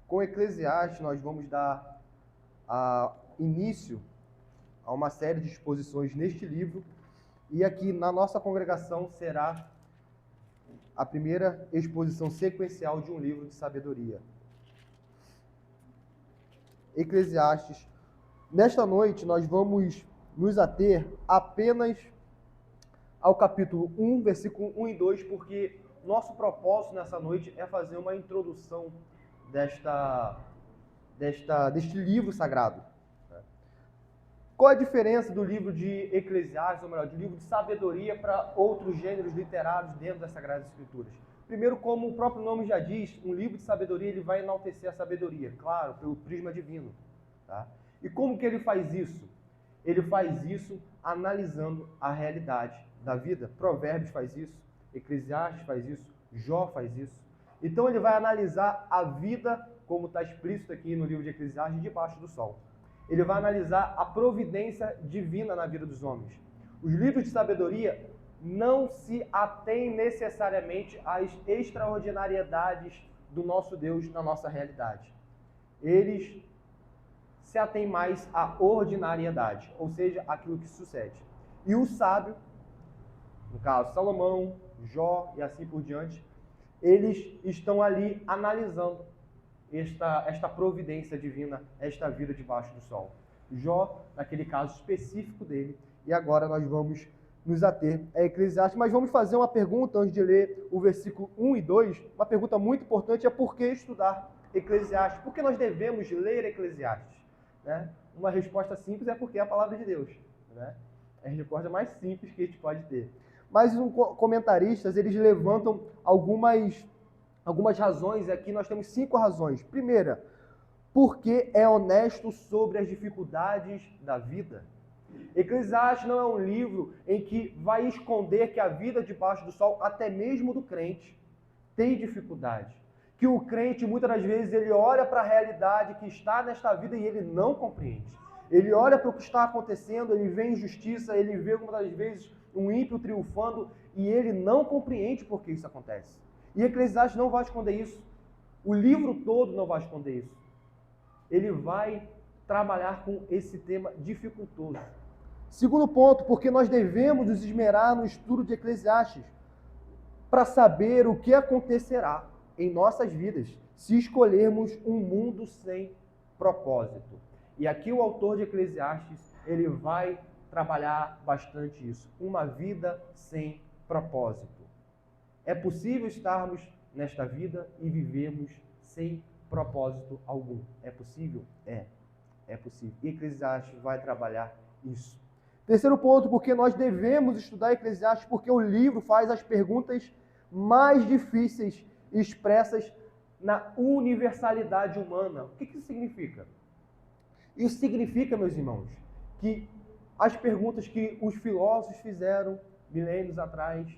Com Eclesiastes, nós vamos dar início a uma série de exposições neste livro, e aqui na nossa congregação será a primeira exposição sequencial de um livro de sabedoria. Eclesiastes. Nesta noite, nós vamos nos ater apenas ao capítulo 1, versículo 1 e 2, porque nosso propósito nessa noite é fazer uma introdução deste livro sagrado. Qual a diferença do livro de Eclesiastes, ou melhor, do livro de sabedoria para outros gêneros literários dentro das Sagradas Escrituras? Primeiro, como o próprio nome já diz, um livro de sabedoria ele vai enaltecer a sabedoria, claro, pelo prisma divino. Tá? E como que ele faz isso? Ele faz isso analisando a realidade da vida. Provérbios faz isso, Eclesiastes faz isso, Jó faz isso. Então ele vai analisar a vida, como está explícito aqui no livro de Eclesiastes, debaixo do sol. Ele vai analisar a providência divina na vida dos homens. Os livros de sabedoria não se atêm necessariamente às extraordinariedades do nosso Deus na nossa realidade. Eles se atêm mais à ordinariedade, ou seja, aquilo que sucede. E o sábio, no caso Salomão, Jó e assim por diante, eles estão ali analisando esta providência divina, esta vida debaixo do sol. Jó, naquele caso específico dele, e agora nós vamos nos ater a Eclesiastes, mas vamos fazer uma pergunta antes de ler o versículo 1 e 2, uma pergunta muito importante é por que estudar Eclesiastes? Por que nós devemos ler Eclesiastes? Né? Uma resposta simples é porque é a palavra de Deus. Né? É a resposta mais simples que a gente pode ter. Mas os comentaristas, eles levantam algumas razões, e aqui nós temos 5 razões. Primeira, porque é honesto sobre as dificuldades da vida. Eclesiastes não é um livro em que vai esconder que a vida debaixo do sol, até mesmo do crente, tem dificuldade. Que o crente, muitas das vezes, ele olha para a realidade que está nesta vida e ele não compreende. Ele olha para o que está acontecendo, ele vê injustiça, ele vê, muitas das vezes, um ímpio triunfando e ele não compreende por que isso acontece. E Eclesiastes não vai esconder isso. O livro todo não vai esconder isso. Ele vai trabalhar com esse tema dificultoso. Segundo ponto, porque nós devemos nos esmerar no estudo de Eclesiastes para saber o que acontecerá em nossas vidas se escolhermos um mundo sem propósito. E aqui o autor de Eclesiastes, ele vai trabalhar bastante isso. Uma vida sem propósito. É possível estarmos nesta vida e vivermos sem propósito algum. É possível? É possível. E Eclesiastes vai trabalhar isso. Terceiro ponto, porque nós devemos estudar Eclesiastes, porque o livro faz as perguntas mais difíceis expressas na universalidade humana. O que isso significa? Isso significa, meus irmãos, que as perguntas que os filósofos fizeram milênios atrás,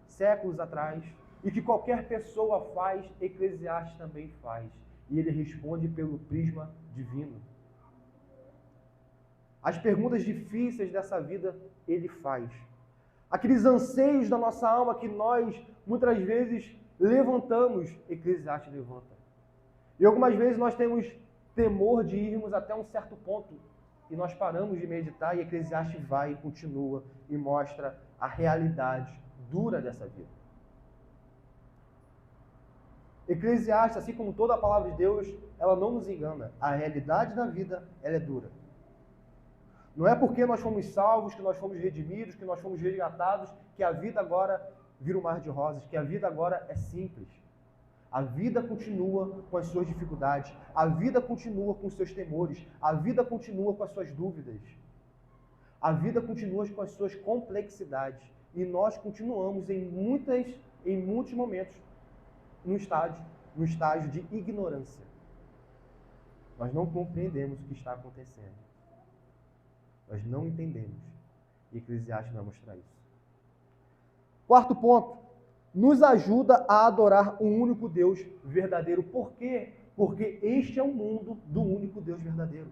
séculos atrás, e que qualquer pessoa faz, Eclesiastes também faz. E ele responde pelo prisma divino. As perguntas difíceis dessa vida, ele faz. Aqueles anseios da nossa alma que nós, muitas vezes, levantamos, Eclesiastes levanta. E algumas vezes nós temos temor de irmos até um certo ponto, e nós paramos de meditar, e Eclesiastes vai e continua, e mostra a realidade dura dessa vida. Eclesiastes, assim como toda a palavra de Deus, ela não nos engana. A realidade da vida, ela é dura. Não é porque nós fomos salvos, que nós fomos redimidos, que nós fomos resgatados, que a vida agora vira um mar de rosas, que a vida agora é simples. A vida continua com as suas dificuldades, a vida continua com os seus temores, a vida continua com as suas dúvidas, a vida continua com as suas complexidades. E nós continuamos em muitos momentos no estágio de ignorância. Nós não compreendemos o que está acontecendo. Nós não entendemos. E Eclesiastes vai mostrar isso. Quarto ponto, nos ajuda a adorar um único Deus verdadeiro. Por quê? Porque este é o mundo do único Deus verdadeiro.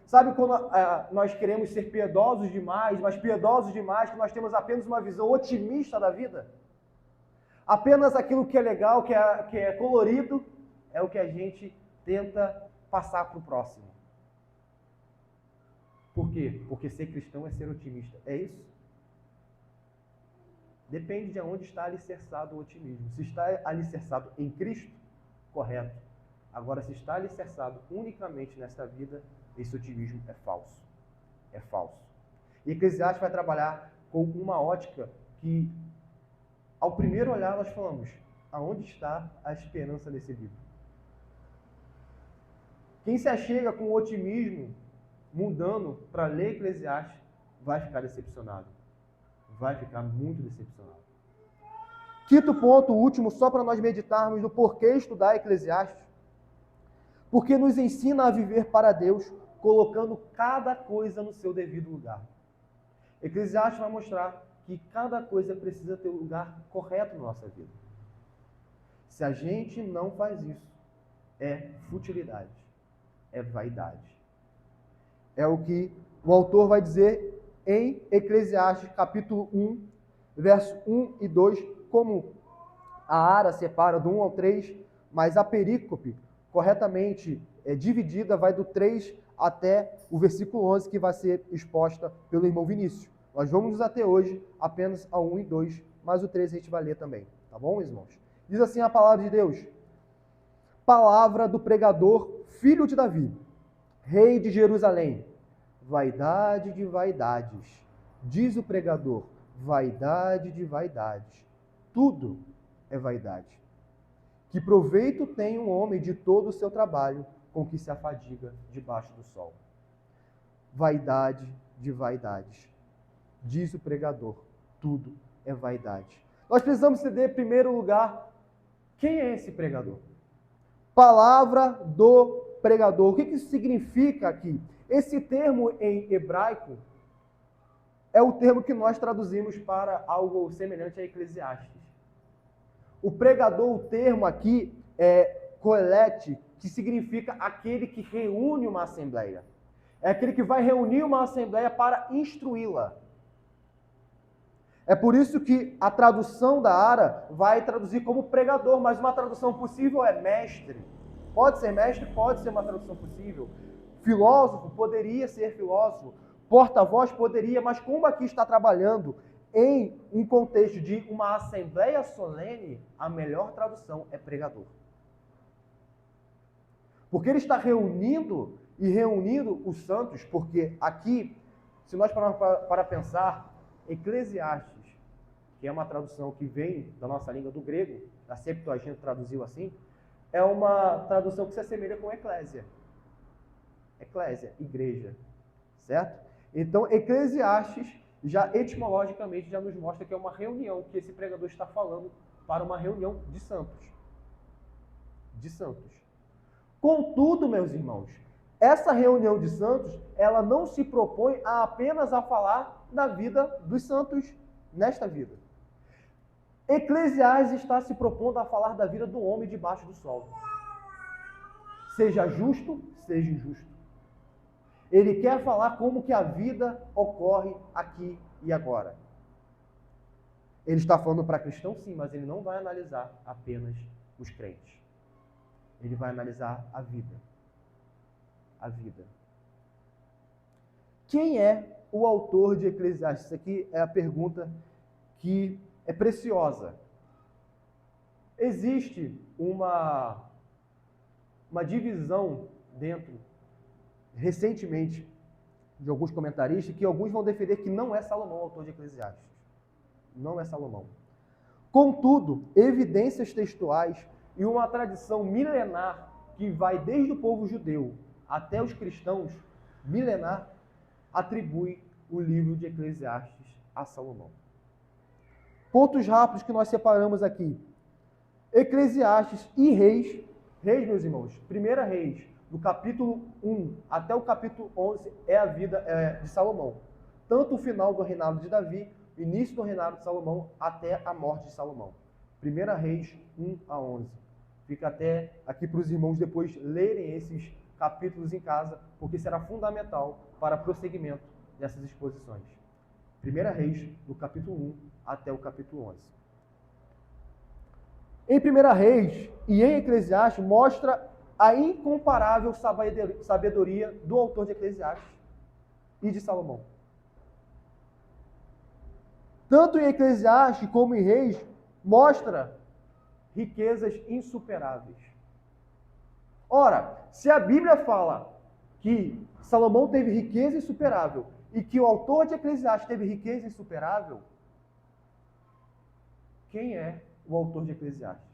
Sabe quando nós queremos ser piedosos demais, mas piedosos demais que nós temos apenas uma visão otimista da vida? Apenas aquilo que é legal, que é colorido, é o que a gente tenta passar para o próximo. Por quê? Porque ser cristão é ser otimista. É isso? Depende de onde está alicerçado o otimismo. Se está alicerçado em Cristo, correto. Agora, se está alicerçado unicamente nesta vida, esse otimismo é falso. É falso. E Eclesiastes vai trabalhar com uma ótica que, ao primeiro olhar, nós falamos, aonde está a esperança nesse livro? Quem se achega com o otimismo mundano para ler Eclesiastes vai ficar decepcionado. Vai ficar muito decepcionado. Quinto ponto, último, só para nós meditarmos no porquê estudar Eclesiastes. Porque nos ensina a viver para Deus, colocando cada coisa no seu devido lugar. Eclesiastes vai mostrar que cada coisa precisa ter o lugar correto na nossa vida. Se a gente não faz isso, é futilidade, é vaidade. É o que o autor vai dizer em Eclesiastes capítulo 1, verso 1 e 2, como a ara separa do 1 ao 3, mas a perícope, corretamente dividida, vai do 3 até o versículo 11, que vai ser exposta pelo irmão Vinícius. Nós vamos até hoje apenas ao 1 e 2, mas o 3 a gente vai ler também, tá bom, irmãos? Diz assim a palavra de Deus: palavra do pregador, filho de Davi, rei de Jerusalém. Vaidade de vaidades, diz o pregador, vaidade de vaidades. Tudo é vaidade. Que proveito tem um homem de todo o seu trabalho com que se afadiga debaixo do sol? Vaidade de vaidades, diz o pregador, tudo é vaidade. Nós precisamos entender, em primeiro lugar, quem é esse pregador? Palavra do pregador. O que isso significa aqui? Esse termo em hebraico é o termo que nós traduzimos para algo semelhante a Eclesiastes. O pregador, o termo aqui é kohelete, que significa aquele que reúne uma assembleia. É aquele que vai reunir uma assembleia para instruí-la. É por isso que a tradução da Ara vai traduzir como pregador, mas uma tradução possível é mestre. Pode ser mestre, pode ser uma tradução possível. Filósofo, poderia ser filósofo. Porta-voz, poderia, mas como aqui está trabalhando em um contexto de uma assembleia solene, a melhor tradução é pregador. Porque ele está reunindo os santos, porque aqui, se nós pararmos para pensar, Eclesiastes, que é uma tradução que vem da nossa língua do grego, a Septuaginta traduziu assim, é uma tradução que se assemelha com eclésia. Eclésia, igreja, certo? Então, Eclesiastes, já etimologicamente, já nos mostra que é uma reunião, que esse pregador está falando para uma reunião de santos. De santos. Contudo, meus irmãos, essa reunião de santos, ela não se propõe apenas a falar da vida dos santos nesta vida. Eclesiastes está se propondo a falar da vida do homem debaixo do sol. Seja justo, seja injusto. Ele quer falar como que a vida ocorre aqui e agora. Ele está falando para cristãos, sim, mas ele não vai analisar apenas os crentes. Ele vai analisar a vida. A vida. Quem é o autor de Eclesiastes? Isso aqui é a pergunta que é preciosa. Existe uma divisão dentro, recentemente, de alguns comentaristas, que alguns vão defender que não é Salomão o autor de Eclesiastes. Não é Salomão. Contudo, evidências textuais e uma tradição milenar que vai desde o povo judeu até os cristãos, milenar, atribui o livro de Eclesiastes a Salomão. Pontos rápidos que nós separamos aqui. Eclesiastes e Reis, meus irmãos, 1 Reis, do capítulo 1 até o capítulo 11, é a vida de Salomão. Tanto o final do reinado de Davi, início do reinado de Salomão, até a morte de Salomão. 1 Reis 1 a 11. Fica até aqui para os irmãos depois lerem esses capítulos em casa, porque será fundamental para prosseguimento dessas exposições. 1 Reis, do capítulo 1 até o capítulo 11. Em 1 Reis e em Eclesiastes mostra a incomparável sabedoria do autor de Eclesiastes e de Salomão. Tanto em Eclesiastes como em Reis mostra riquezas insuperáveis. Ora, se a Bíblia fala que Salomão teve riqueza insuperável e que o autor de Eclesiastes teve riqueza insuperável, quem é o autor de Eclesiastes?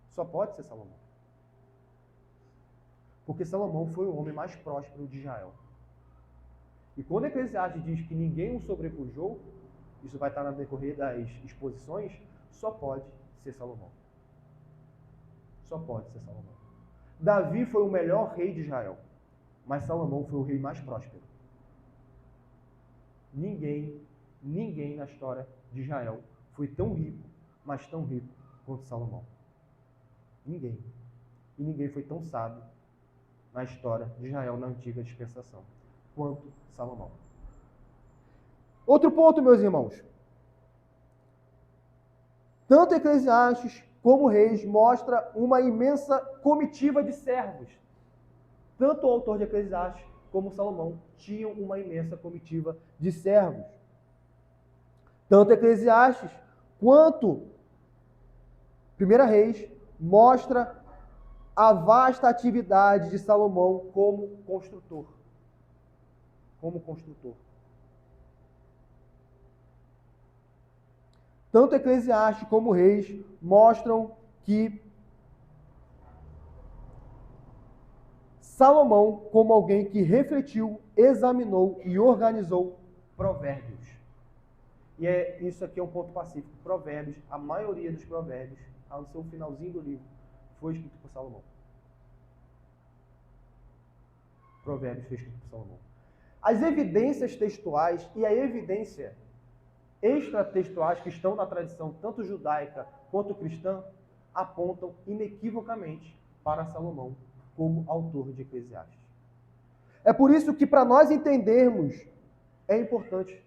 Só pode ser Salomão. Porque Salomão foi o homem mais próspero de Israel. E quando Eclesiastes diz que ninguém o sobrepujou, isso vai estar no decorrer das exposições, só pode ser Salomão. Só pode ser Salomão. Davi foi o melhor rei de Israel, mas Salomão foi o rei mais próspero. Ninguém na história de Israel foi tão rico, mas tão rico quanto Salomão. Ninguém. E ninguém foi tão sábio na história de Israel na antiga dispensação quanto Salomão. Outro ponto, meus irmãos. Tanto Eclesiastes como Reis mostra uma imensa comitiva de servos. Tanto o autor de Eclesiastes como Salomão tinham uma imensa comitiva de servos. Tanto Eclesiastes quanto 1 Reis mostra a vasta atividade de Salomão como construtor. Como construtor. Tanto Eclesiastes como Reis mostram que Salomão, como alguém que refletiu, examinou e organizou provérbios. E isso aqui é um ponto pacífico. Provérbios, a maioria dos provérbios, ao seu finalzinho do livro, foi escrito por Salomão. Provérbios foi escrito por Salomão. As evidências textuais e a evidência extratextuais que estão na tradição tanto judaica quanto cristã apontam inequivocamente para Salomão como autor de Eclesiastes. É por isso que, para nós entendermos, é importante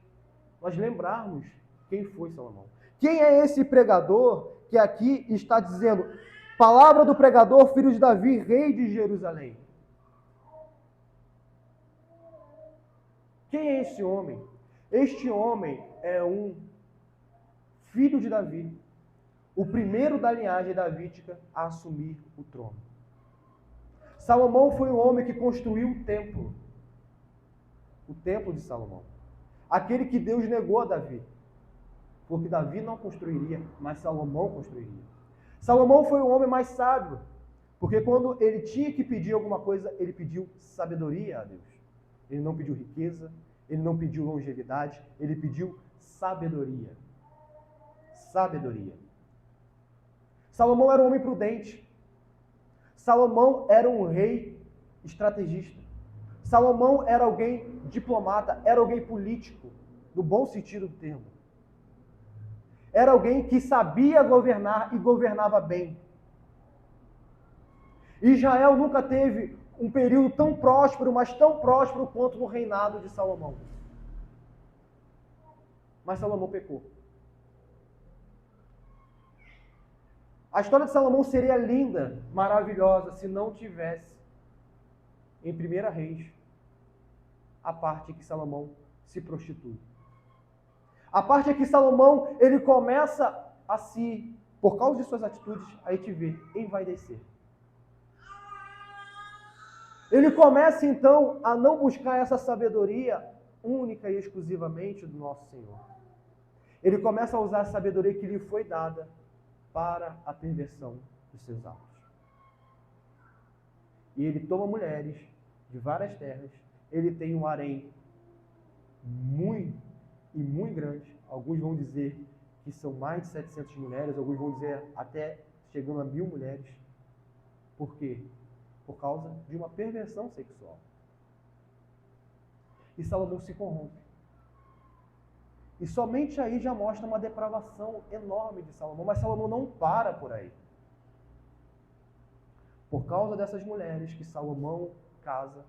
nós lembrarmos quem foi Salomão. Quem é esse pregador que aqui está dizendo, palavra do pregador, filho de Davi, rei de Jerusalém? Quem é esse homem? Este homem é um filho de Davi, o primeiro da linhagem davídica a assumir o trono. Salomão foi o homem que construiu o templo de Salomão. Aquele que Deus negou a Davi, porque Davi não construiria, mas Salomão construiria. Salomão foi o homem mais sábio, porque quando ele tinha que pedir alguma coisa, ele pediu sabedoria a Deus. Ele não pediu riqueza, ele não pediu longevidade, ele pediu sabedoria. Sabedoria. Salomão era um homem prudente. Salomão era um rei estrategista. Salomão era alguém diplomata, era alguém político, no bom sentido do termo. Era alguém que sabia governar e governava bem. Israel nunca teve um período tão próspero, mas tão próspero quanto no reinado de Salomão. Mas Salomão pecou. A história de Salomão seria linda, maravilhosa, se não tivesse, em 1 Reis, a parte que Salomão se prostitui. A parte é que Salomão, ele começa a se, por causa de suas atitudes, a gente vê, envaidecer. Ele começa, então, a não buscar essa sabedoria única e exclusivamente do nosso Senhor. Ele começa a usar a sabedoria que lhe foi dada para a perversão dos seus atos. E ele toma mulheres de várias terras, ele tem um harém muito grande. Alguns vão dizer que são mais de 700 mulheres, alguns vão dizer até chegando a 1000 mulheres. Por quê? Por causa de uma perversão sexual. E Salomão se corrompe. E somente aí já mostra uma depravação enorme de Salomão, mas Salomão não para por aí. Por causa dessas mulheres que Salomão casa,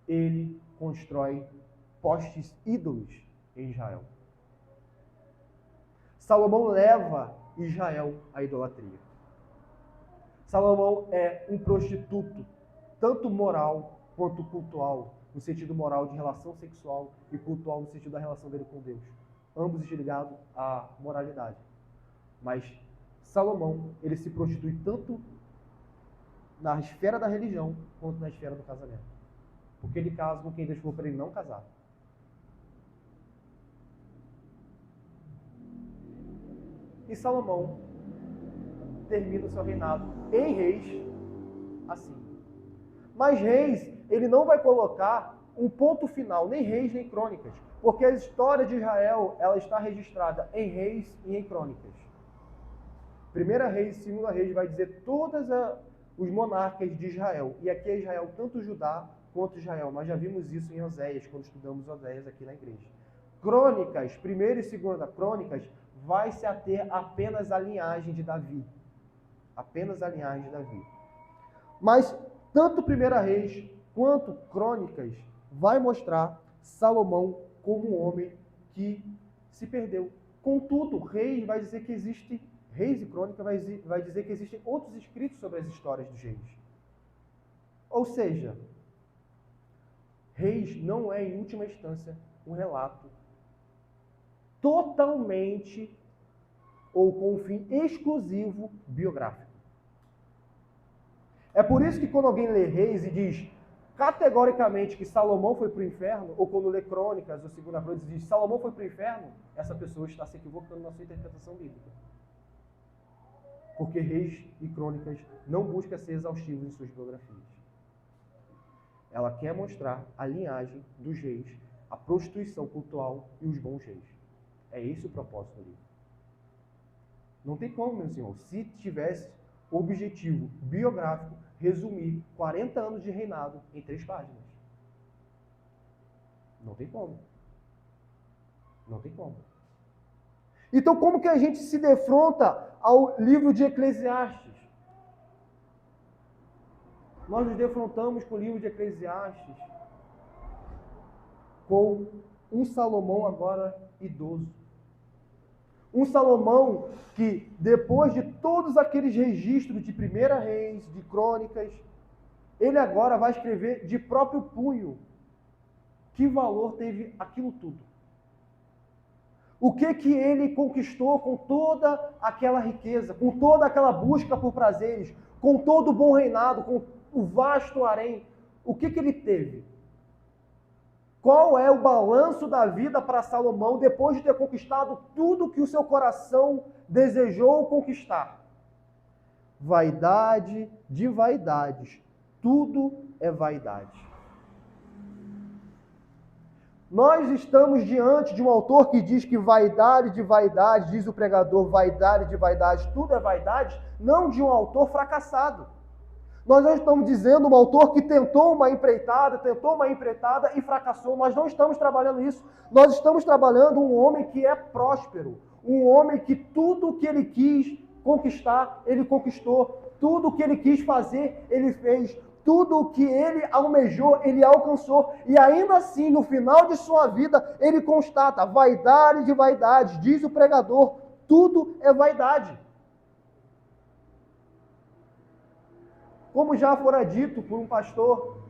ele constrói postes ídolos em Israel. Salomão leva Israel à idolatria. Salomão é um prostituto, tanto moral quanto cultual, no sentido moral de relação sexual e cultual no sentido da relação dele com Deus. Ambos ligados à moralidade. Mas Salomão, ele se prostitui tanto na esfera da religião quanto na esfera do casamento. Porque ele casa com quem Deus falou para ele não casar. E Salomão termina o seu reinado em Reis assim. Mas Reis, ele não vai colocar um ponto final, nem Reis nem Crônicas, porque a história de Israel, ela está registrada em Reis e em Crônicas. Primeira Reis, segunda Reis vai dizer todos os monarcas de Israel. E aqui é Israel, tanto Judá quanto Israel. Nós já vimos isso em Oséias, quando estudamos Oséias aqui na igreja. Crônicas, primeira e segunda Crônicas, vai se ater apenas à linhagem de Davi. Apenas à linhagem de Davi. Mas tanto Primeira Reis quanto Crônicas vai mostrar Salomão como um homem que se perdeu. Contudo, Reis vai dizer que existe, Reis e Crônica vai dizer que existem outros escritos sobre as histórias dos reis. Ou seja, Reis não é, em última instância, um relato totalmente ou com um fim exclusivo biográfico. É por isso que quando alguém lê Reis e diz categoricamente que Salomão foi para o inferno, ou quando lê Crônicas ou Segunda Crônicas e diz Salomão foi para o inferno, essa pessoa está se equivocando na sua interpretação bíblica. Porque Reis e Crônicas não busca ser exaustivo em suas biografias. Ela quer mostrar a linhagem dos reis, a prostituição cultural e os bons reis. É esse o propósito do livro. Não tem como, meus irmãos, se tivesse objetivo biográfico, resumir 40 anos de reinado em 3 páginas. Não tem como. Não tem como. Então, como que a gente se defronta ao livro de Eclesiastes? Nós nos defrontamos com o livro de Eclesiastes com um Salomão agora idoso. Um Salomão que, depois de todos aqueles registros de Primeira Reis, de Crônicas, ele agora vai escrever de próprio punho. Que valor teve aquilo tudo? O que ele conquistou com toda aquela riqueza, com toda aquela busca por prazeres, com todo o bom reinado, com o vasto harém? O que ele teve? Qual é o balanço da vida para Salomão depois de ter conquistado tudo que o seu coração desejou conquistar? Vaidade de vaidades. Tudo é vaidade. Nós estamos diante de um autor que diz que vaidade de vaidade, diz o pregador, vaidade de vaidade, tudo é vaidade, não de um autor fracassado. Nós não estamos dizendo um autor que tentou uma empreitada e fracassou. Nós não estamos trabalhando isso. Nós estamos trabalhando um homem que é próspero. Um homem que tudo o que ele quis conquistar, ele conquistou. Tudo o que ele quis fazer, ele fez. Tudo o que ele almejou, ele alcançou. E ainda assim, no final de sua vida, ele constata vaidade de vaidade. Diz o pregador, tudo é vaidade. Como já fora dito por um pastor,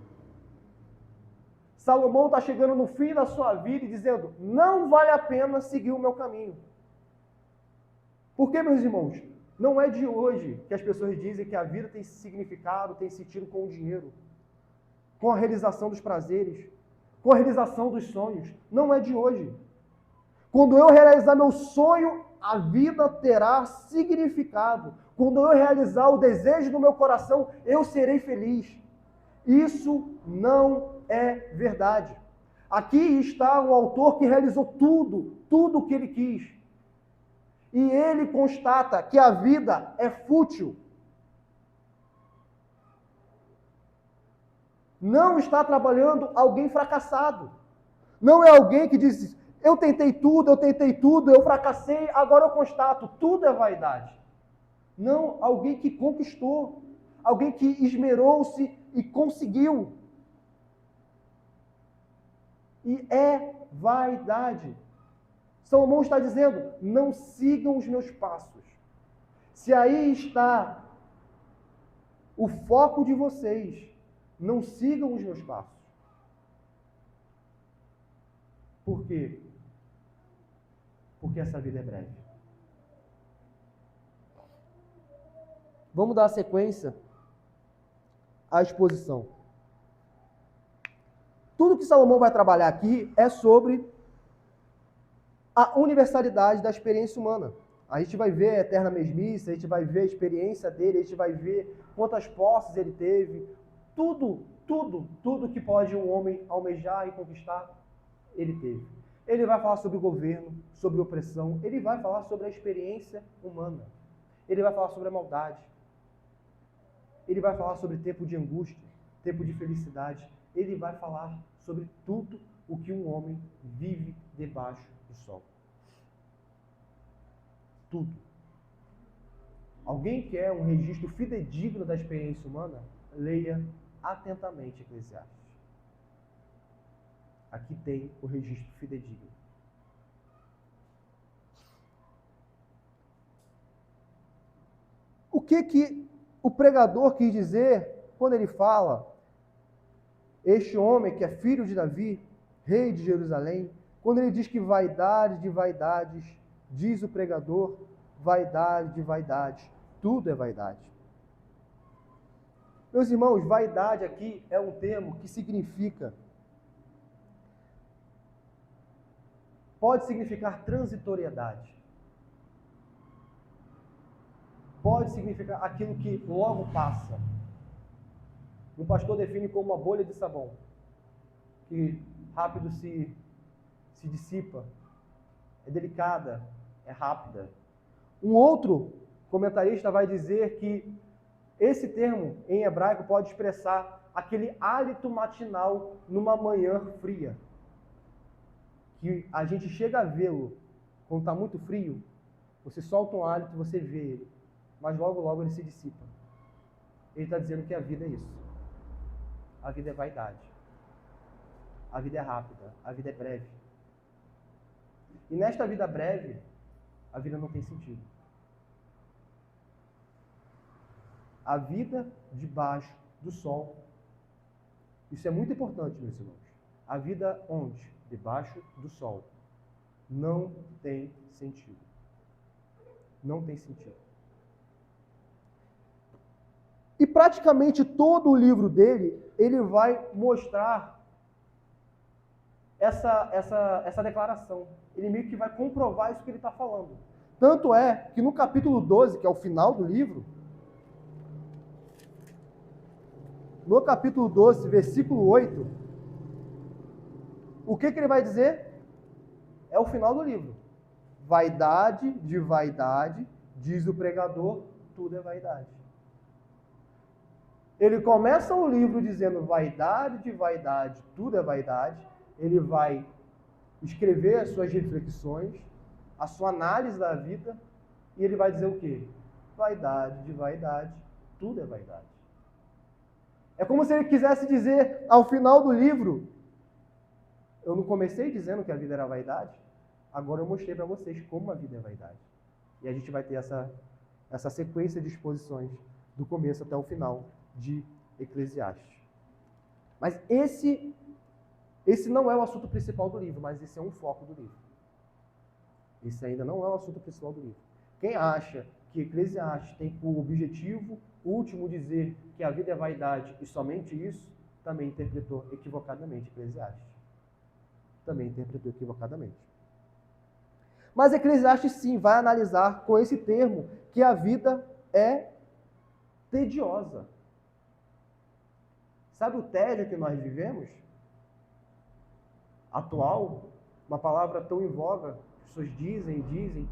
Salomão está chegando no fim da sua vida e dizendo, não vale a pena seguir o meu caminho. Porque, meus irmãos, não é de hoje que as pessoas dizem que a vida tem significado, tem sentido com o dinheiro, com a realização dos prazeres, com a realização dos sonhos. Não é de hoje. Quando eu realizar meu sonho, a vida terá significado. Quando eu realizar o desejo do meu coração, eu serei feliz. Isso não é verdade. Aqui está um autor que realizou tudo o que ele quis. E ele constata que a vida é fútil. Não está trabalhando alguém fracassado. Não é alguém que diz, eu tentei tudo, eu fracassei, agora eu constato, tudo é vaidade. Não, alguém que conquistou, alguém que esmerou-se e conseguiu. E é vaidade. Salomão está dizendo, não sigam os meus passos. Se aí está o foco de vocês, não sigam os meus passos. Por quê? Porque essa vida é breve. Vamos dar sequência à exposição. Tudo que Salomão vai trabalhar aqui é sobre a universalidade da experiência humana. A gente vai ver a eterna mesmice, a gente vai ver a experiência dele, a gente vai ver quantas posses ele teve. Tudo que pode um homem almejar e conquistar, ele teve. Ele vai falar sobre o governo, sobre opressão, ele vai falar sobre a experiência humana. Ele vai falar sobre a maldade. Ele vai falar sobre tempo de angústia, tempo de felicidade. Ele vai falar sobre tudo o que um homem vive debaixo do sol. Tudo. Alguém quer um registro fidedigno da experiência humana? Leia atentamente Eclesiastes. Aqui tem o registro fidedigno. O que o pregador quis dizer quando ele fala este homem que é filho de Davi, rei de Jerusalém, quando ele diz que vaidade de vaidades, diz o pregador, vaidade de vaidades, tudo é vaidade. Meus irmãos, vaidade aqui é um termo que significa, pode significar transitoriedade. Pode significar aquilo que logo passa. Um pastor define como uma bolha de sabão, que rápido se dissipa, é delicada, é rápida. Um outro comentarista vai dizer que esse termo, em hebraico, pode expressar aquele hálito matinal numa manhã fria, que a gente chega a vê-lo quando está muito frio, você solta um hálito, você vê ele, mas logo ele se dissipa. Ele está dizendo que a vida é isso. A vida é vaidade. A vida é rápida. A vida é breve. E nesta vida breve, a vida não tem sentido. A vida debaixo do sol. Isso é muito importante, meus irmãos. A vida onde? Debaixo do sol. Não tem sentido. Não tem sentido. E praticamente todo o livro dele, ele vai mostrar essa declaração. Ele meio que vai comprovar isso que ele está falando. Tanto é que no capítulo 12, que é o final do livro, no capítulo 12, versículo 8, o que ele vai dizer? É o final do livro. Vaidade de vaidade, diz o pregador, tudo é vaidade. Ele começa o livro dizendo vaidade de vaidade, tudo é vaidade. Ele vai escrever as suas reflexões, a sua análise da vida, e ele vai dizer o quê? Vaidade de vaidade, tudo é vaidade. É como se ele quisesse dizer ao final do livro, eu não comecei dizendo que a vida era vaidade, agora eu mostrei para vocês como a vida é vaidade. E a gente vai ter essa sequência de exposições do começo até o final de Eclesiastes. Mas esse não é o assunto principal do livro, mas esse é um foco do livro. Esse ainda não é o assunto principal do livro. Quem acha que Eclesiastes tem por objetivo último dizer que a vida é vaidade e somente isso, também interpretou equivocadamente Eclesiastes. Também interpretou equivocadamente. Mas Eclesiastes sim vai analisar com esse termo que a vida é tediosa. Sabe o tédio que nós vivemos? Atual, uma palavra tão em voga, as pessoas dizem.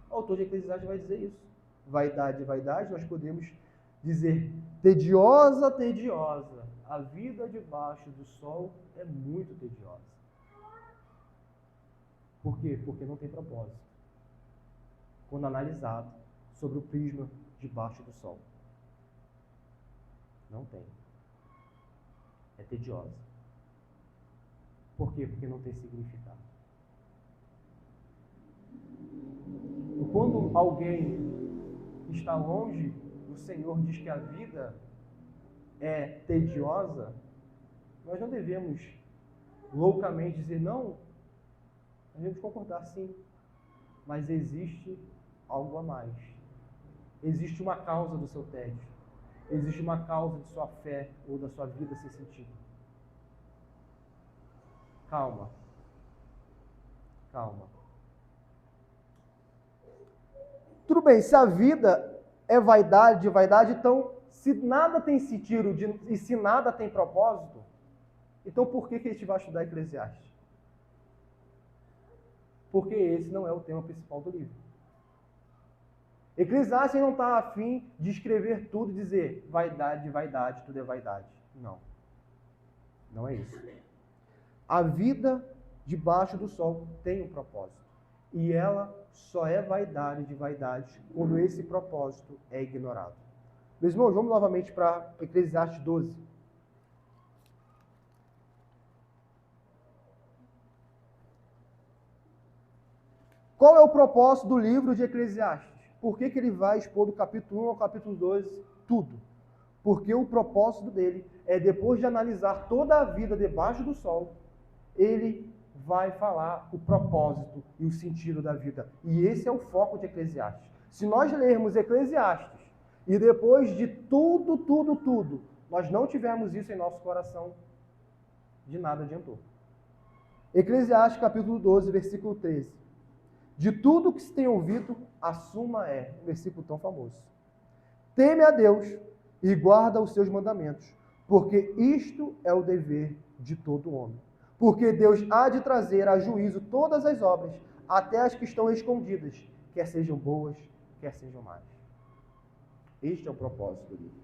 O autor de Eclesiastes vai dizer isso. Vaidade, nós podemos dizer tediosa. A vida debaixo do sol é muito tediosa. Por quê? Porque não tem propósito. Quando analisado sobre o prisma debaixo do sol. Não tem. É tediosa. Por quê? Porque não tem significado. Quando alguém que está longe do Senhor diz que a vida é tediosa, nós não devemos loucamente dizer não. Nós devemos concordar sim, mas existe algo a mais. Existe uma causa do seu tédio. Existe uma causa de sua fé ou da sua vida sem sentido. Calma. Calma. Tudo bem, se a vida é vaidade, então, se nada tem sentido e se nada tem propósito, então por que a gente vai estudar Eclesiastes? Porque esse não é o tema principal do livro. Eclesiastes não está a fim de escrever tudo e dizer vaidade, tudo é vaidade. Não. Não é isso. A vida debaixo do sol tem um propósito. E ela só é vaidade quando esse propósito é ignorado. Meus irmãos, vamos novamente para Eclesiastes 12. Qual é o propósito do livro de Eclesiastes? Por que ele vai expor do capítulo 1 ao capítulo 12 tudo? Porque o propósito dele é, depois de analisar toda a vida debaixo do sol, ele vai falar o propósito e o sentido da vida. E esse é o foco de Eclesiastes. Se nós lermos Eclesiastes e depois de tudo, nós não tivermos isso em nosso coração, de nada adiantou. Eclesiastes capítulo 12, versículo 13. De tudo que se tem ouvido, a suma é, um versículo tão famoso. Teme a Deus e guarda os seus mandamentos, porque isto é o dever de todo homem. Porque Deus há de trazer a juízo todas as obras, até as que estão escondidas, quer sejam boas, quer sejam más. Este é o propósito do livro.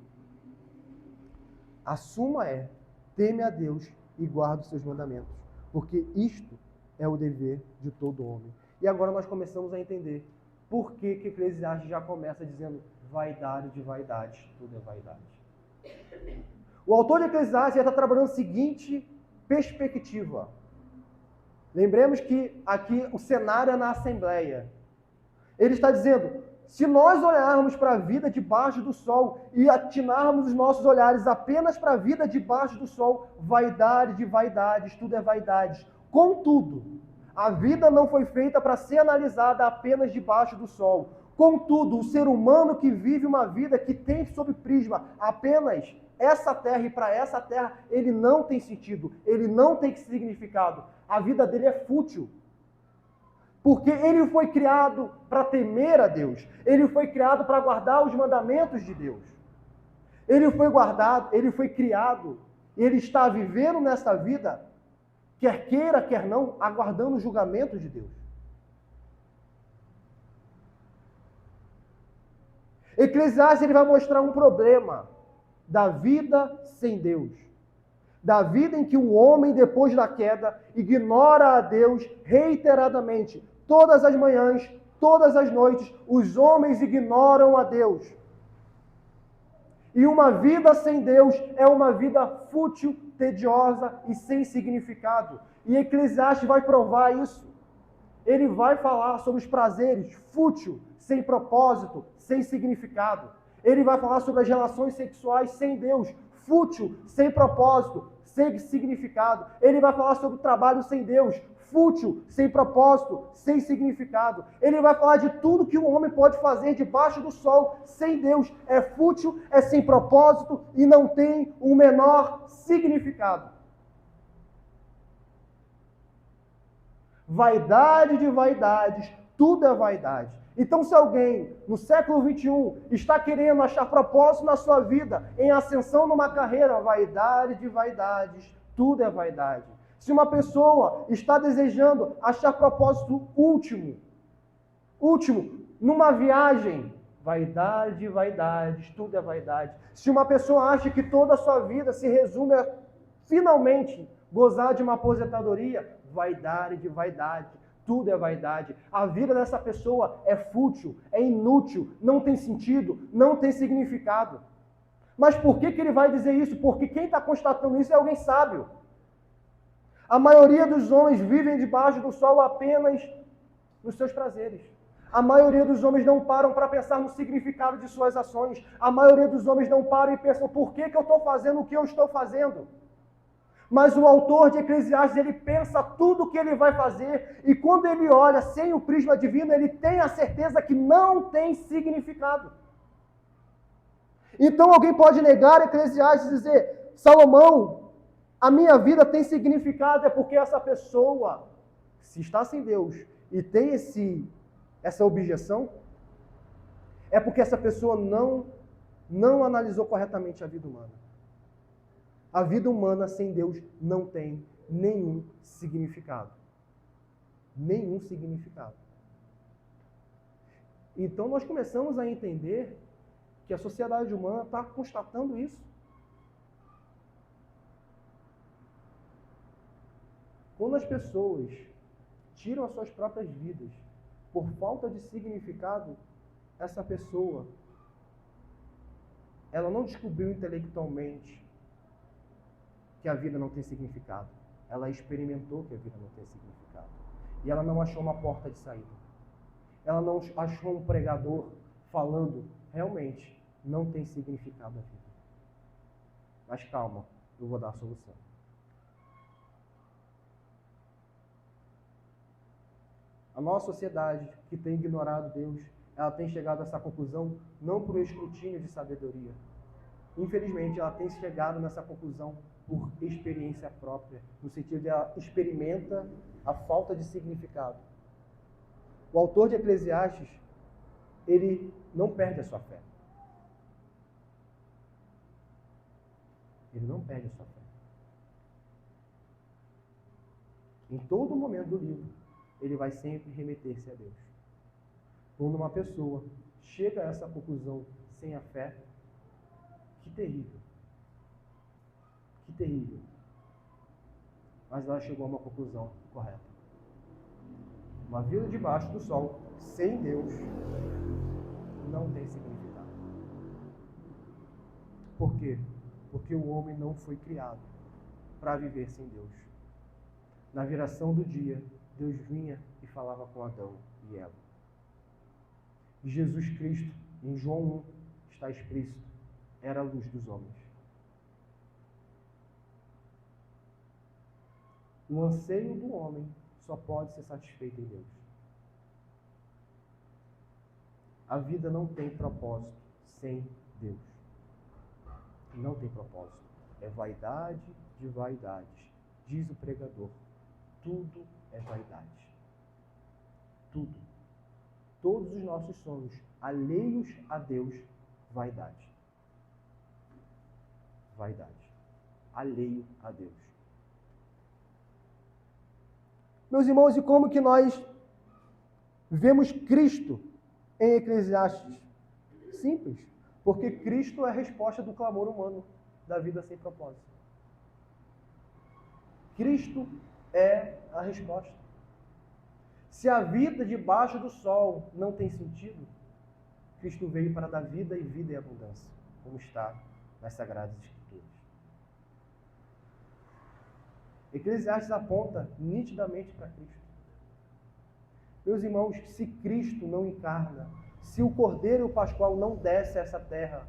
A suma é, teme a Deus e guarda os seus mandamentos, porque isto é o dever de todo homem. E agora nós começamos a entender por que Eclesiastes já começa dizendo vaidade, tudo é vaidade. O autor de Eclesiastes já está trabalhando a seguinte perspectiva. Lembremos que aqui o cenário é na Assembleia. Ele está dizendo, se nós olharmos para a vida debaixo do sol e atinarmos os nossos olhares apenas para a vida debaixo do sol, vaidade de vaidades, tudo é vaidade. Contudo, a vida não foi feita para ser analisada apenas debaixo do sol. Contudo, o ser humano que vive uma vida que tem sob prisma apenas essa terra e para essa terra, ele não tem sentido, ele não tem significado. A vida dele é fútil. Porque ele foi criado para temer a Deus. Ele foi criado para guardar os mandamentos de Deus. Ele foi criado, e ele está vivendo nessa vida, quer queira, quer não, aguardando o julgamento de Deus. Eclesiastes ele vai mostrar um problema da vida sem Deus. Da vida em que o homem, depois da queda, ignora a Deus reiteradamente. Todas as manhãs, todas as noites, os homens ignoram a Deus. E uma vida sem Deus é uma vida fútil, tediosa e sem significado. E Eclesiastes vai provar isso. Ele vai falar sobre os prazeres fútil, sem propósito, sem significado. Ele vai falar sobre as relações sexuais sem Deus, fútil, sem propósito, sem significado. Ele vai falar sobre o trabalho sem Deus, fútil, sem propósito, sem significado. Ele vai falar de tudo que o homem pode fazer debaixo do sol sem Deus. É fútil, é sem propósito e não tem o menor significado. Vaidade de vaidades, tudo é vaidade. Então, se alguém no século 21 está querendo achar propósito na sua vida, em ascensão numa carreira, vaidade de vaidades, tudo é vaidade. Se uma pessoa está desejando achar propósito último, numa viagem, vaidade de vaidades, tudo é vaidade. Se uma pessoa acha que toda a sua vida se resume a finalmente gozar de uma aposentadoria, vaidade de vaidade, tudo é vaidade. A vida dessa pessoa é fútil, é inútil, não tem sentido, não tem significado. Mas por que ele vai dizer isso? Porque quem está constatando isso é alguém sábio. A maioria dos homens vivem debaixo do sol apenas nos seus prazeres. A maioria dos homens não param para pensar no significado de suas ações. A maioria dos homens não param e pensam por que eu estou fazendo o que eu estou fazendo. Mas o autor de Eclesiastes, ele pensa tudo o que ele vai fazer, e quando ele olha sem o prisma divino, ele tem a certeza que não tem significado. Então alguém pode negar Eclesiastes e dizer, Salomão, a minha vida tem significado, é porque essa pessoa, se está sem Deus e tem essa objeção, é porque essa pessoa não analisou corretamente a vida humana. A vida humana sem Deus não tem nenhum significado. Nenhum significado. Então nós começamos a entender que a sociedade humana está constatando isso. Quando as pessoas tiram as suas próprias vidas por falta de significado, essa pessoa, ela não descobriu intelectualmente que a vida não tem significado. Ela experimentou que a vida não tem significado. E ela não achou uma porta de saída. Ela não achou um pregador falando, realmente, não tem significado a vida. Mas calma, eu vou dar a solução. A nossa sociedade, que tem ignorado Deus, ela tem chegado a essa conclusão não por escrutínio de sabedoria. Infelizmente, ela tem chegado nessa conclusão por experiência própria, no sentido de ela experimenta a falta de significado. O autor de Eclesiastes, ele não perde a sua fé. Ele não perde a sua fé. Em todo momento do livro, ele vai sempre remeter-se a Deus. Quando uma pessoa chega a essa conclusão sem a fé, que terrível. Que terrível. Mas ela chegou a uma conclusão correta. Uma vida debaixo do sol, sem Deus, não tem significado. Por quê? Porque o homem não foi criado para viver sem Deus. Na viração do dia, Deus vinha e falava com Adão e Eva. E Jesus Cristo, em João 1, está explícito, era a luz dos homens. O anseio do homem só pode ser satisfeito em Deus. A vida não tem propósito sem Deus. Não tem propósito. É vaidade de vaidades. Diz o pregador. Tudo é vaidade. Tudo. Todos os nossos sonhos alheios a Deus, vaidade. Vaidade. Alheio a Deus. Meus irmãos, e como que nós vemos Cristo em Eclesiastes? Simples. Porque Cristo é a resposta do clamor humano da vida sem propósito. Cristo é a resposta. Se a vida debaixo do sol não tem sentido, Cristo veio para dar vida e vida em abundância, como está nas Sagradas Escrituras. Eclesiastes aponta nitidamente para Cristo. Meus irmãos, se Cristo não encarna, se o Cordeiro Pascual não desce a essa terra,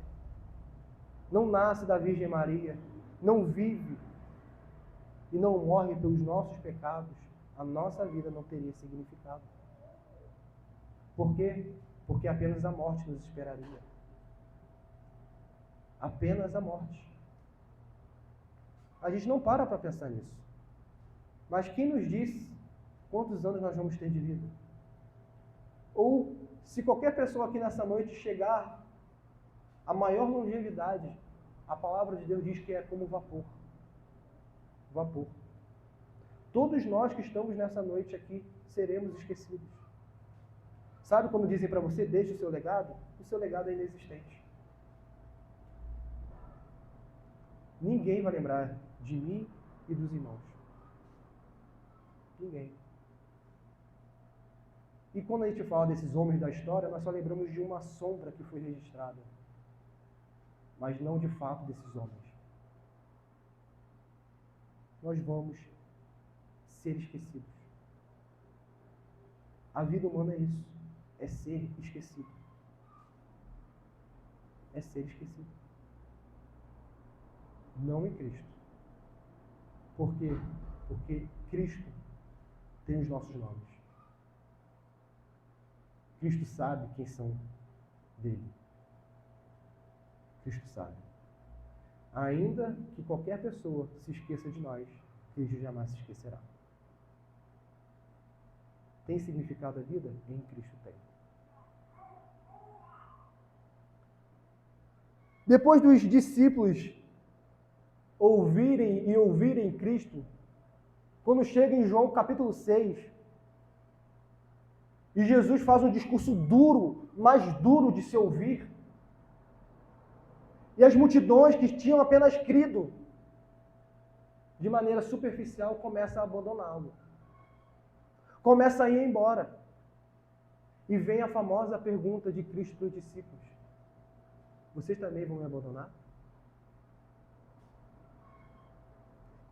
não nasce da Virgem Maria, não vive e não morre pelos nossos pecados, a nossa vida não teria significado. Por quê? Porque apenas a morte nos esperaria. Apenas a morte. A gente não para pensar nisso. Mas quem nos diz quantos anos nós vamos ter de vida? Ou se qualquer pessoa aqui nessa noite chegar à maior longevidade, a palavra de Deus diz que é como vapor. Vapor. Todos nós que estamos nessa noite aqui seremos esquecidos. Sabe quando dizem para você, deixe o seu legado? O seu legado é inexistente. Ninguém vai lembrar de mim e dos irmãos. Ninguém. E quando a gente fala desses homens da história, nós só lembramos de uma sombra que foi registrada, mas não de fato desses homens. Nós vamos ser esquecidos. A vida humana é isso. é ser esquecido. É ser esquecido. Não em Cristo. Por quê? Porque Cristo tem os nossos nomes. Cristo sabe quem são dele. Cristo sabe. Ainda que qualquer pessoa se esqueça de nós, Cristo jamais se esquecerá. Tem significado a vida? Em Cristo tem. Depois dos discípulos ouvirem Cristo, quando chega em João capítulo 6, e Jesus faz um discurso duro, mais duro de se ouvir, e as multidões que tinham apenas crido, de maneira superficial, começam a abandoná-lo. Começa a ir embora. E vem a famosa pergunta de Cristo para os discípulos: vocês também vão me abandonar?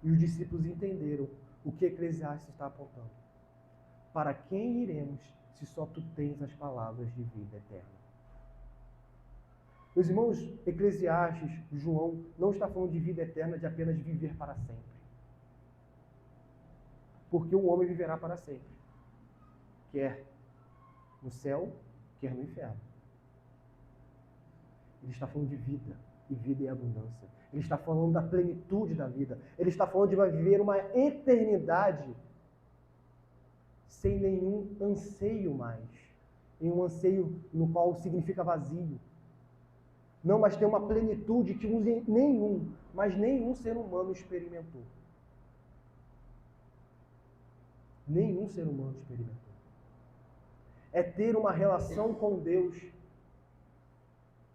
E os discípulos entenderam o que Eclesiastes está apontando. Para quem iremos, se só tu tens as palavras de vida eterna? Meus irmãos, Eclesiastes, João, não está falando de vida eterna, de apenas viver para sempre. Porque o homem viverá para sempre. Quer no céu, quer no inferno. Ele está falando de vida, e vida em abundância. Ele está falando da plenitude da vida. Ele está falando de viver uma eternidade sem nenhum anseio mais. Em um anseio no qual significa vazio. Não, mas tem uma plenitude que nenhum ser humano experimentou. Nenhum ser humano experimentou. É ter uma relação com Deus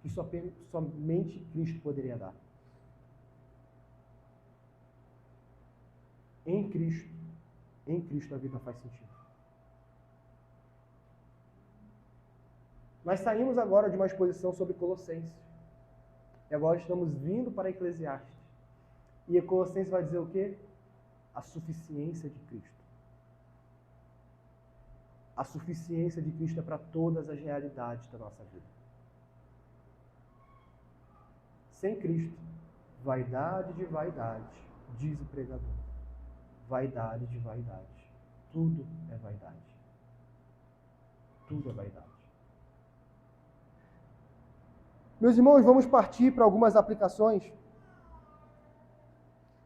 que somente Cristo poderia dar. Em Cristo a vida faz sentido. Nós saímos agora de uma exposição sobre Colossenses. E agora estamos vindo para Eclesiastes. E Colossenses vai dizer o quê? A suficiência de Cristo. A suficiência de Cristo é para todas as realidades da nossa vida. Sem Cristo, vaidade de vaidade, diz o pregador. Vaidade de vaidade. Tudo é vaidade. Tudo é vaidade. Meus irmãos, vamos partir para algumas aplicações.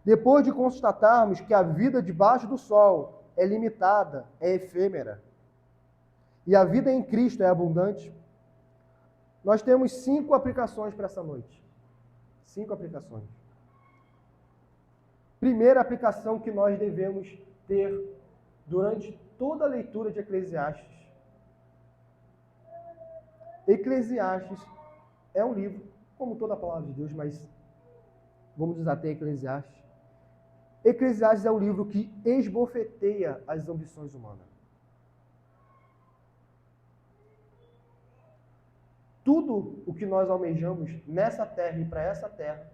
Depois de constatarmos que a vida debaixo do sol é limitada, é efêmera, e a vida em Cristo é abundante, nós temos 5 aplicações para essa noite. 5 aplicações. Primeira aplicação que nós devemos ter durante toda a leitura de Eclesiastes. Eclesiastes é um livro, como toda a palavra de Deus, mas vamos nos ater a Eclesiastes. Eclesiastes é um livro que esbofeteia as ambições humanas. Tudo o que nós almejamos nessa terra e para essa terra,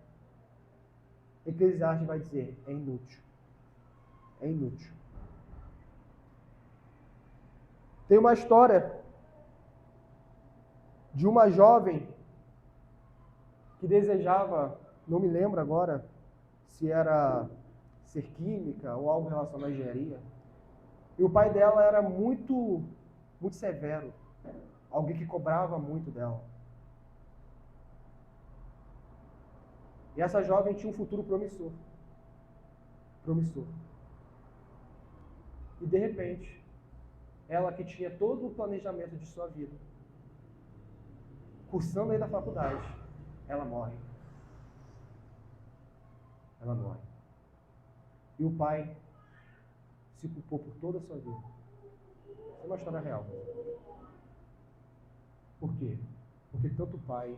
Eclesiastes vai dizer, é inútil. É inútil. Tem uma história de uma jovem que desejava, não me lembro agora se era ser química ou algo relacionado à engenharia. E o pai dela era muito severo, alguém que cobrava muito dela. E essa jovem tinha um futuro promissor. Promissor. E de repente, ela que tinha todo o planejamento de sua vida, cursando aí da faculdade, ela morre. Ela morre. E o pai se culpou por toda a sua vida. Isso é uma história real. Por quê? Porque tanto o pai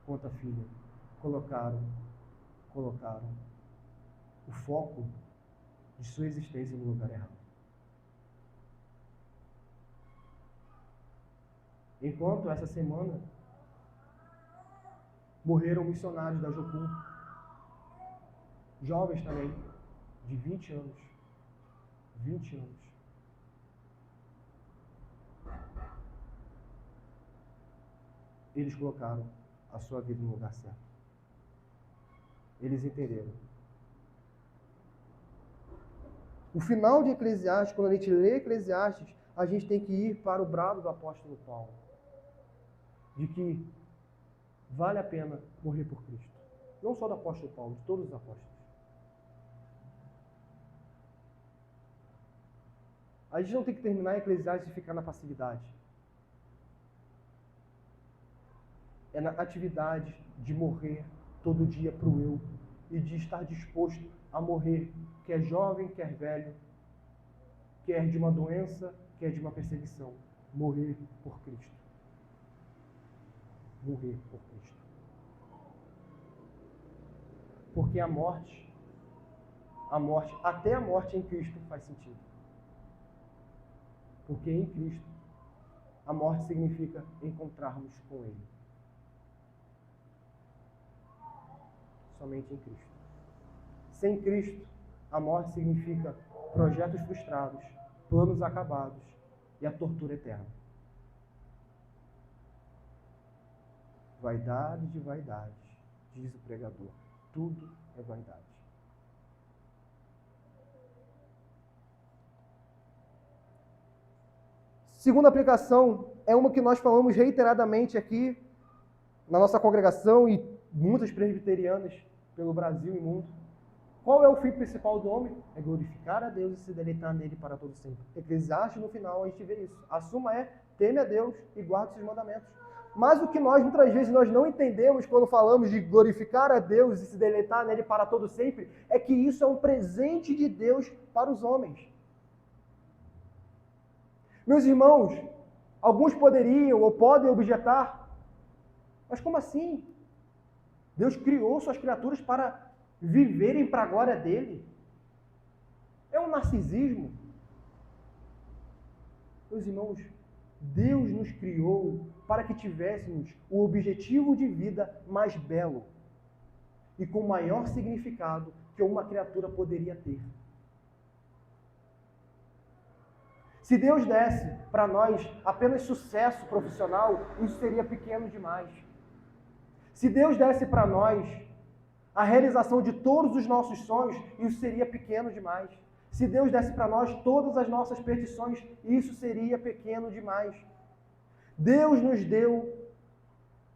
quanto a filha colocaram o foco de sua existência no lugar errado. Enquanto essa semana morreram missionários da Jocum, jovens também, de 20 anos. 20 anos. eles colocaram a sua vida no lugar certo. Eles entenderam. O final de Eclesiastes, quando a gente lê Eclesiastes, a gente tem que ir para o brado do apóstolo Paulo, de que vale a pena morrer por Cristo. Não só do apóstolo Paulo, de todos os apóstolos. A gente não tem que terminar Eclesiastes e ficar na passividade. É na atividade de morrer todo dia para o eu e de estar disposto a morrer, quer jovem, quer velho, quer de uma doença, quer de uma perseguição. Morrer por Cristo. Morrer por Cristo. Porque a morte, até a morte em Cristo faz sentido. Porque em Cristo, a morte significa encontrarmos com Ele. Somente em Cristo. Sem Cristo, a morte significa projetos frustrados, planos acabados e a tortura eterna. Vaidade de vaidade, diz o pregador. Tudo é vaidade. Segunda aplicação é uma que nós falamos reiteradamente aqui na nossa congregação e muitas presbiterianas pelo Brasil e mundo. Qual é o fim principal do homem? É glorificar a Deus e se deleitar nele para todo sempre. Eclesiastes, no final, a gente vê isso. A suma é, teme a Deus e guarde os seus mandamentos. Mas o que nós, muitas vezes, nós não entendemos quando falamos de glorificar a Deus e se deleitar nele para todo sempre, é que isso é um presente de Deus para os homens. Meus irmãos, alguns poderiam ou podem objetar, mas como assim? Deus criou suas criaturas para viverem para a glória dele. É um narcisismo. Meus irmãos, Deus nos criou para que tivéssemos o objetivo de vida mais belo e com maior significado que uma criatura poderia ter. Se Deus desse para nós apenas sucesso profissional, isso seria pequeno demais. Se Deus desse para nós a realização de todos os nossos sonhos, isso seria pequeno demais. Se Deus desse para nós todas as nossas petições, isso seria pequeno demais. Deus nos deu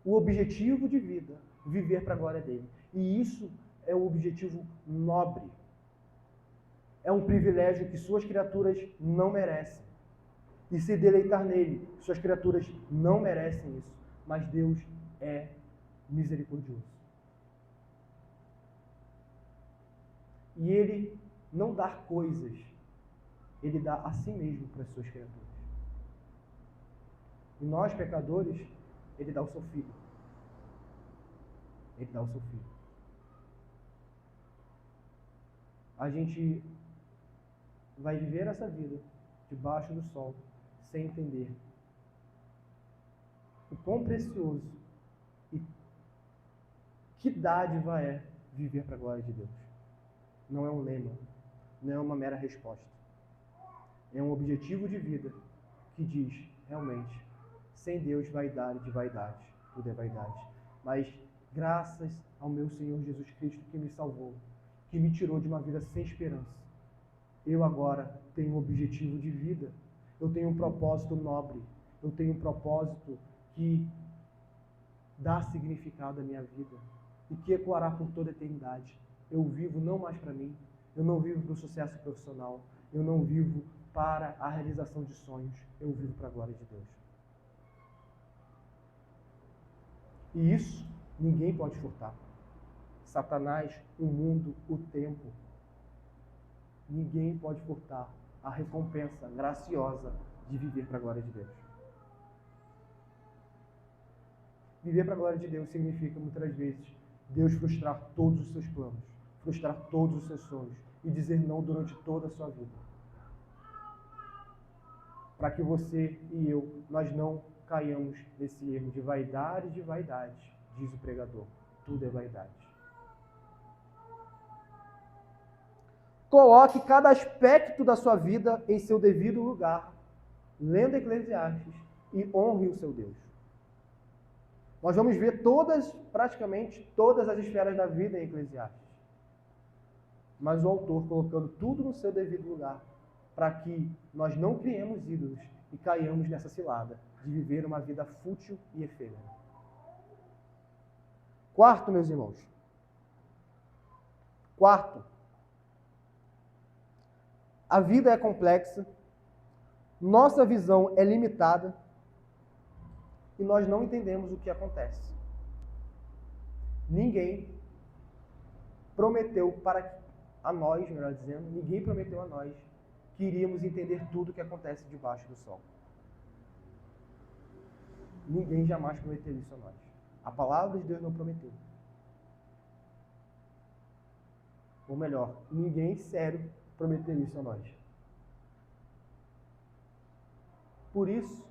o objetivo de vida, viver para a glória dele. E isso é um objetivo nobre. É um privilégio que suas criaturas não merecem. E se deleitar nele, suas criaturas não merecem isso. Mas Deus é misericordioso. E ele não dá coisas, ele dá a si mesmo para as suas criaturas. E nós, pecadores, ele dá o seu filho. Ele dá o seu filho. A gente vai viver essa vida debaixo do sol, sem entender o quão precioso e que dádiva é viver para a glória de Deus. Não é um lema, não é uma mera resposta. É um objetivo de vida que diz, realmente, sem Deus, vaidade de vaidade, tudo é vaidade. Mas graças ao meu Senhor Jesus Cristo que me salvou, que me tirou de uma vida sem esperança, eu agora tenho um objetivo de vida, eu tenho um propósito nobre, eu tenho um propósito que dá significado à minha vida e que ecoará por toda a eternidade. Eu vivo não mais para mim, eu não vivo para o sucesso profissional, eu não vivo para a realização de sonhos, eu vivo para a glória de Deus. E isso ninguém pode furtar. Satanás, o mundo, o tempo. Ninguém pode furtar a recompensa graciosa de viver para a glória de Deus. Viver para a glória de Deus significa, muitas vezes, Deus frustrar todos os seus planos, frustrar todos os seus sonhos e dizer não durante toda a sua vida. Para que você e eu, nós não caiamos nesse erro de vaidade, diz o pregador. Tudo é vaidade. Coloque cada aspecto da sua vida em seu devido lugar, lendo Eclesiastes, e honre o seu Deus. Nós vamos ver praticamente todas as esferas da vida em Eclesiastes. Mas o autor colocando tudo no seu devido lugar, para que nós não criemos ídolos e caiamos nessa cilada de viver uma vida fútil e efêmera. Quarto, meus irmãos. Quarto, a vida é complexa, nossa visão é limitada e nós não entendemos o que acontece. Ninguém prometeu a nós, melhor dizendo, ninguém prometeu a nós que iríamos entender tudo o que acontece debaixo do sol. Ninguém jamais prometeu isso a nós. A palavra de Deus não prometeu. Ou melhor, ninguém sério prometeu isso a nós. Por isso,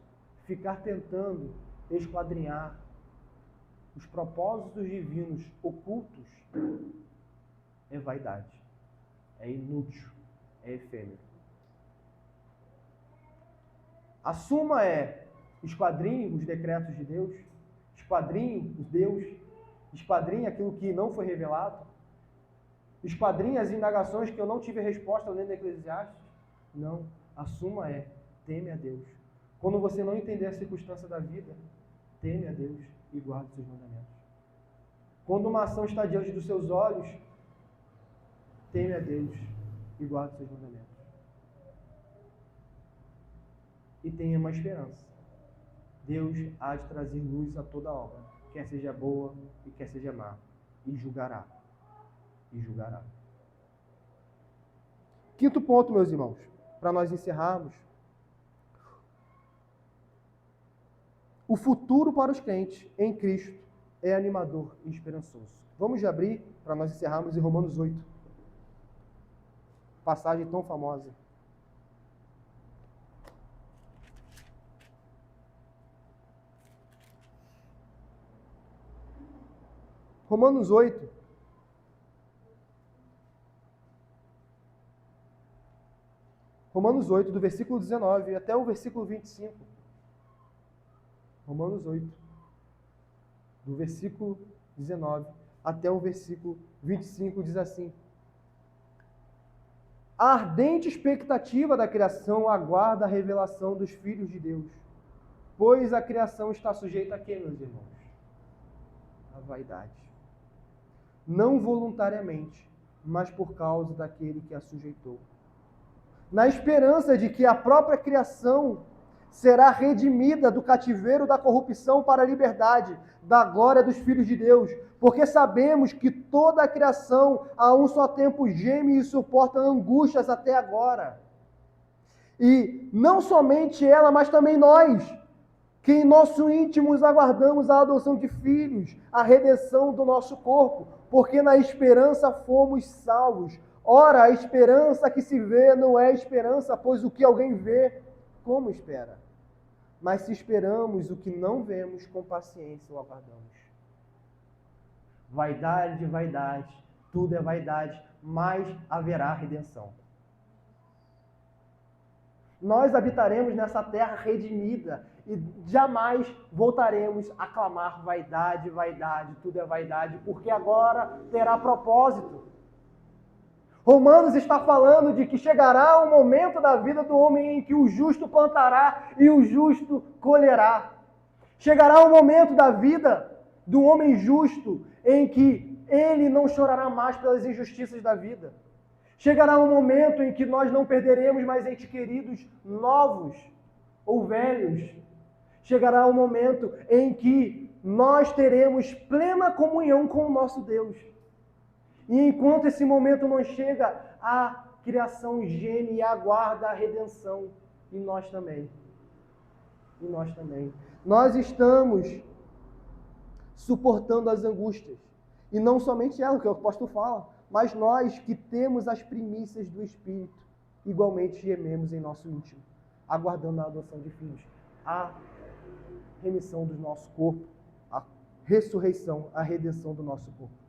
ficar tentando esquadrinhar os propósitos divinos ocultos é vaidade, é inútil, é efêmero. A suma é: esquadrinhe os decretos de Deus, esquadrinhe os Deus, esquadrinhe aquilo que não foi revelado, esquadrinhe as indagações que eu não tive resposta lendo Eclesiastes. Não, a suma é: teme a Deus. Quando você não entender a circunstância da vida, teme a Deus e guarde os seus mandamentos. Quando uma ação está diante dos seus olhos, teme a Deus e guarde os seus mandamentos. E tenha uma esperança. Deus há de trazer luz a toda obra, quer seja boa e quer seja má, e julgará. E julgará. Quinto ponto, meus irmãos, para nós encerrarmos. O futuro para os crentes em Cristo é animador e esperançoso. Vamos abrir para nós encerrarmos em Romanos 8. Passagem tão famosa. Romanos 8. Romanos 8, do versículo 19 até o versículo 25. Romanos 8, do versículo 19 até o versículo 25, diz assim: a ardente expectativa da criação aguarda a revelação dos filhos de Deus, pois a criação está sujeita a quê, meus irmãos? A vaidade. Não voluntariamente, mas por causa daquele que a sujeitou. Na esperança de que a própria criação será redimida do cativeiro da corrupção para a liberdade, da glória dos filhos de Deus, porque sabemos que toda a criação a um só tempo geme e suporta angústias até agora. E não somente ela, mas também nós, que em nosso íntimo aguardamos a adoção de filhos, a redenção do nosso corpo, porque na esperança fomos salvos. Ora, a esperança que se vê não é esperança, pois o que alguém vê, como espera? Mas se esperamos o que não vemos, com paciência o aguardamos. Vaidade, vaidade, tudo é vaidade, mas haverá redenção. Nós habitaremos nessa terra redimida e jamais voltaremos a clamar vaidade, vaidade, tudo é vaidade, porque agora terá propósito. Romanos está falando de que chegará um momento da vida do homem em que o justo plantará e o justo colherá. Chegará um momento da vida do homem justo em que ele não chorará mais pelas injustiças da vida. Chegará um momento em que nós não perderemos mais entes queridos novos ou velhos. Chegará um momento em que nós teremos plena comunhão com o nosso Deus. E enquanto esse momento não chega, a criação geme e aguarda a redenção. E nós também. E nós também. Nós estamos suportando as angústias. E não somente ela, que o apóstolo fala, mas nós que temos as primícias do Espírito, igualmente gememos em nosso íntimo, aguardando a adoção de filhos, a remissão do nosso corpo, a ressurreição, a redenção do nosso corpo.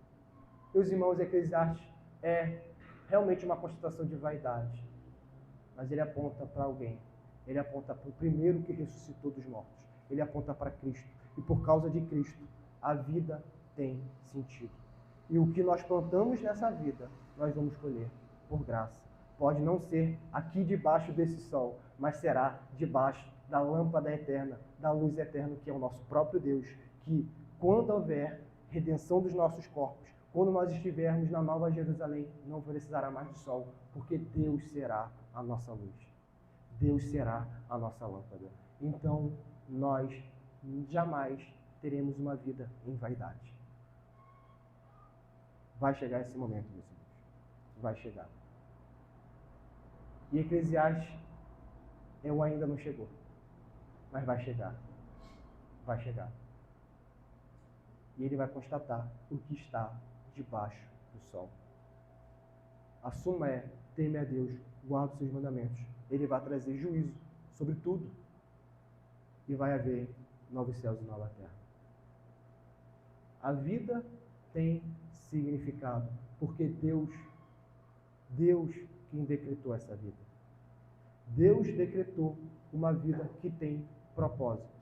Meus irmãos, Eclesiastes é realmente uma constatação de vaidade, mas ele aponta para alguém. Ele aponta para o primeiro que ressuscitou dos mortos. Ele aponta para Cristo. E por causa de Cristo, a vida tem sentido. E o que nós plantamos nessa vida, nós vamos colher por graça. Pode não ser aqui debaixo desse sol, mas será debaixo da lâmpada eterna, da luz eterna, que é o nosso próprio Deus, que quando houver redenção dos nossos corpos, quando nós estivermos na Nova Jerusalém, não precisará mais de sol, porque Deus será a nossa luz. Deus será a nossa lâmpada. Então, nós jamais teremos uma vida em vaidade. Vai chegar esse momento, meus irmãos. Vai chegar. E Eclesiastes, eu ainda não chegou. Mas vai chegar. Vai chegar. E ele vai constatar o que está debaixo do sol. A suma é: teme a Deus, guarde os seus mandamentos. Ele vai trazer juízo sobre tudo. E vai haver novos céus e nova terra. A vida tem significado, porque Deus quem decretou essa vida. Deus decretou uma vida que tem propósito.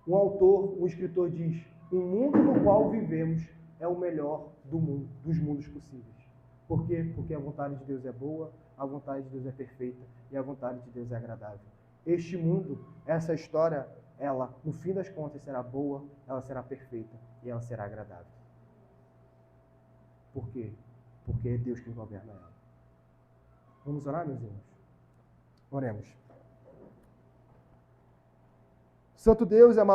Um autor, um escritor diz: o mundo no qual vivemos é o melhor dos mundos possíveis. Por quê? Porque a vontade de Deus é boa, a vontade de Deus é perfeita e a vontade de Deus é agradável. Este mundo, essa história, ela, no fim das contas, será boa, ela será perfeita e ela será agradável. Por quê? Porque é Deus quem governa ela. Vamos orar, meus irmãos? Oremos. Santo Deus, amado